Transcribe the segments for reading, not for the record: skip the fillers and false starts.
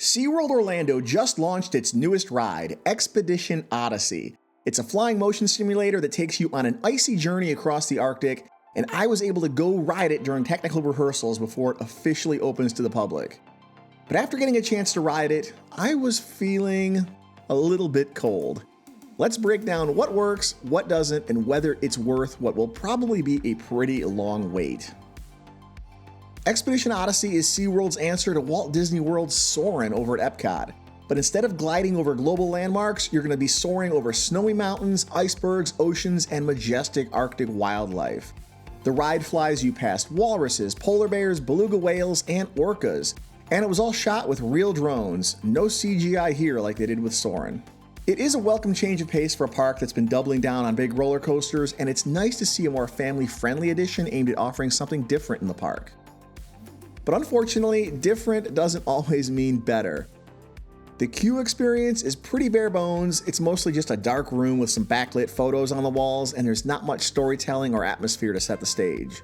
SeaWorld Orlando just launched its newest ride, Expedition Odyssey. It's a flying motion simulator that takes you on an icy journey across the Arctic, and I was able to go ride it during technical rehearsals before it officially opens to the public. But after getting a chance to ride it, I was feeling a little bit cold. Let's break down what works, what doesn't, and whether it's worth what will probably be a pretty long wait. Expedition Odyssey is SeaWorld's answer to Walt Disney World's Soarin' over at Epcot. But instead of gliding over global landmarks, you're going to be soaring over snowy mountains, icebergs, oceans, and majestic Arctic wildlife. The ride flies you past walruses, polar bears, beluga whales, and orcas. And it was all shot with real drones. No CGI here like they did with Soarin'. It is a welcome change of pace for a park that's been doubling down on big roller coasters, and it's nice to see a more family-friendly edition aimed at offering something different in the park. But unfortunately, different doesn't always mean better. The queue experience is pretty bare bones. It's mostly just a dark room with some backlit photos on the walls, and there's not much storytelling or atmosphere to set the stage.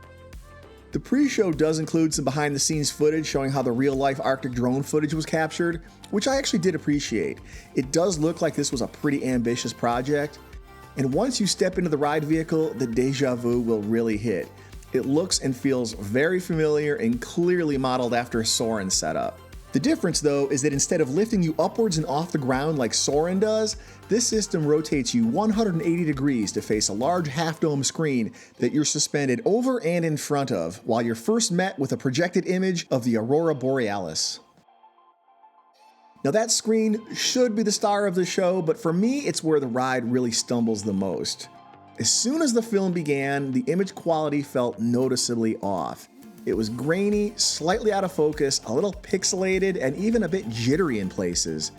The pre-show does include some behind-the-scenes footage showing how the real-life Arctic drone footage was captured, which I actually did appreciate. It does look like this was a pretty ambitious project, and once you step into the ride vehicle, the deja vu will really hit. It looks and feels very familiar and clearly modeled after Soarin's setup. The difference, though, is that instead of lifting you upwards and off the ground like Soarin does, this system rotates you 180 degrees to face a large half-dome screen that you're suspended over and in front of, while you're first met with a projected image of the Aurora Borealis. Now that screen should be the star of the show, but for me, it's where the ride really stumbles the most. As soon as the film began, the image quality felt noticeably off. It was grainy, slightly out of focus, a little pixelated, and even a bit jittery in places.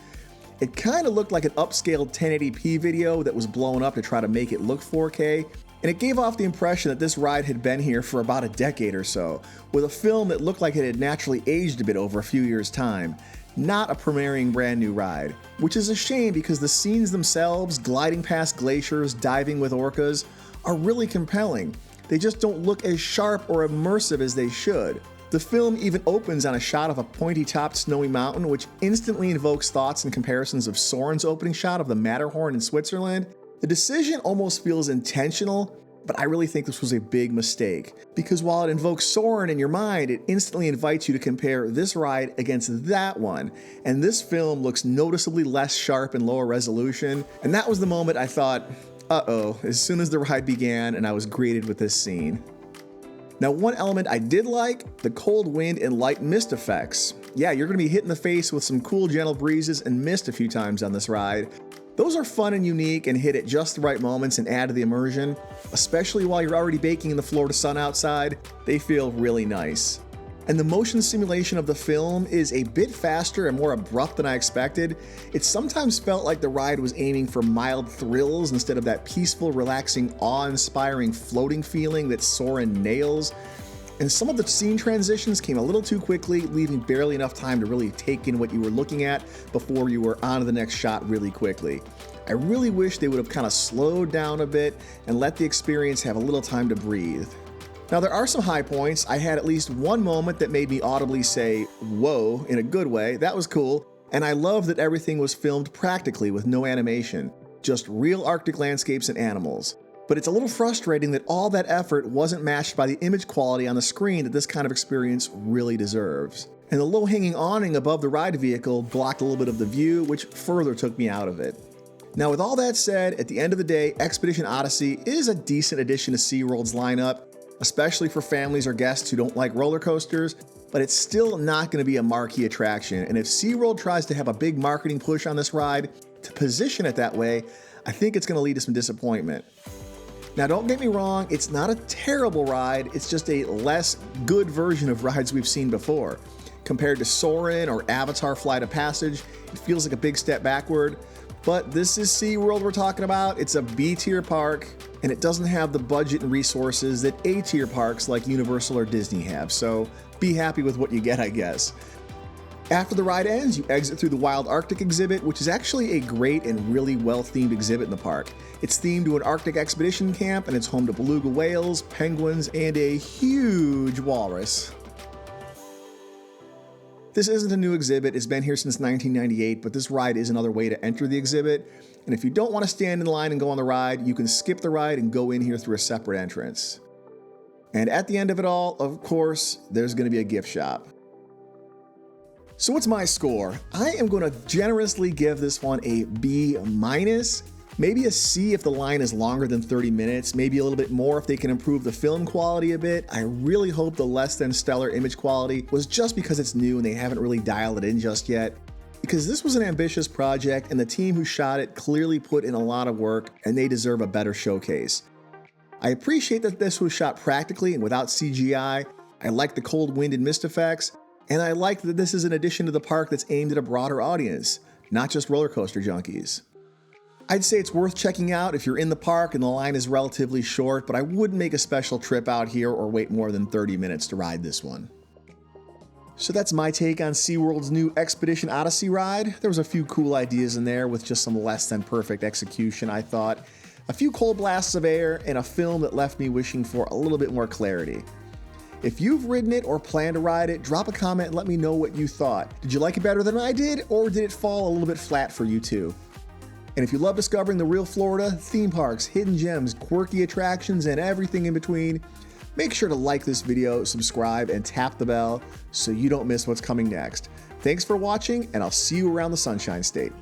It kind of looked like an upscaled 1080p video that was blown up to try to make it look 4K, and it gave off the impression that this ride had been here for about a decade or so, with a film that looked like it had naturally aged a bit over a few years' time. Not a premiering brand new ride, which is a shame because the scenes themselves, gliding past glaciers, diving with orcas, are really compelling. They just don't look as sharp or immersive as they should. The film even opens on a shot of a pointy-topped snowy mountain, which instantly invokes thoughts and comparisons of Soarin's opening shot of the Matterhorn in Switzerland. The decision almost feels intentional, but I really think this was a big mistake, because while it invokes Soarin in your mind, it instantly invites you to compare this ride against that one, and this film looks noticeably less sharp and lower resolution, and that was the moment I thought, uh-oh, as soon as the ride began and I was greeted with this scene. Now, one element I did like, the cold wind and light mist effects. Yeah, you're going to be hit in the face with some cool gentle breezes and mist a few times on this ride. Those are fun and unique and hit at just the right moments and add to the immersion, especially while you're already baking in the Florida sun outside. They feel really nice. And the motion simulation of the film is a bit faster and more abrupt than I expected. It sometimes felt like the ride was aiming for mild thrills instead of that peaceful, relaxing, awe-inspiring floating feeling that Soarin nails. And some of the scene transitions came a little too quickly, leaving barely enough time to really take in what you were looking at before you were on to the next shot really quickly. I really wish they would have kind of slowed down a bit and let the experience have a little time to breathe. Now, there are some high points. I had at least one moment that made me audibly say, whoa, in a good way. That was cool. And I love that everything was filmed practically with no animation, just real Arctic landscapes and animals. But it's a little frustrating that all that effort wasn't matched by the image quality on the screen that this kind of experience really deserves. And the low-hanging awning above the ride vehicle blocked a little bit of the view, which further took me out of it. Now, with all that said, at the end of the day, Expedition Odyssey is a decent addition to SeaWorld's lineup, especially for families or guests who don't like roller coasters, but it's still not going to be a marquee attraction. And if SeaWorld tries to have a big marketing push on this ride to position it that way, I think it's going to lead to some disappointment. Now, don't get me wrong, it's not a terrible ride, it's just a less good version of rides we've seen before. Compared to Soarin or Avatar Flight of Passage, it feels like a big step backward. But this is SeaWorld we're talking about. It's a B-tier park, and it doesn't have the budget and resources that A-tier parks like Universal or Disney have, so be happy with what you get, I guess. After the ride ends, you exit through the Wild Arctic exhibit, which is actually a great and really well-themed exhibit in the park. It's themed to an Arctic expedition camp, and it's home to beluga whales, penguins, and a huge walrus. This isn't a new exhibit, it's been here since 1998, but this ride is another way to enter the exhibit. And if you don't want to stand in line and go on the ride, you can skip the ride and go in here through a separate entrance. And at the end of it all, of course, there's going to be a gift shop. So what's my score? I am going to generously give this one a B-, maybe a C if the line is longer than 30 minutes, maybe a little bit more if they can improve the film quality a bit. I really hope the less than stellar image quality was just because it's new and they haven't really dialed it in just yet. Because this was an ambitious project and the team who shot it clearly put in a lot of work and they deserve a better showcase. I appreciate that this was shot practically and without CGI. I like the cold wind and mist effects. And I like that this is an addition to the park that's aimed at a broader audience, not just roller coaster junkies. I'd say it's worth checking out if you're in the park and the line is relatively short, but I wouldn't make a special trip out here or wait more than 30 minutes to ride this one. So that's my take on SeaWorld's new Expedition Odyssey ride. There was a few cool ideas in there with just some less than perfect execution, I thought. A few cold blasts of air and a film that left me wishing for a little bit more clarity. If you've ridden it or plan to ride it, drop a comment and let me know what you thought. Did you like it better than I did, or did it fall a little bit flat for you too? And if you love discovering the real Florida, theme parks, hidden gems, quirky attractions, and everything in between, make sure to like this video, subscribe, and tap the bell so you don't miss what's coming next. Thanks for watching, and I'll see you around the Sunshine State.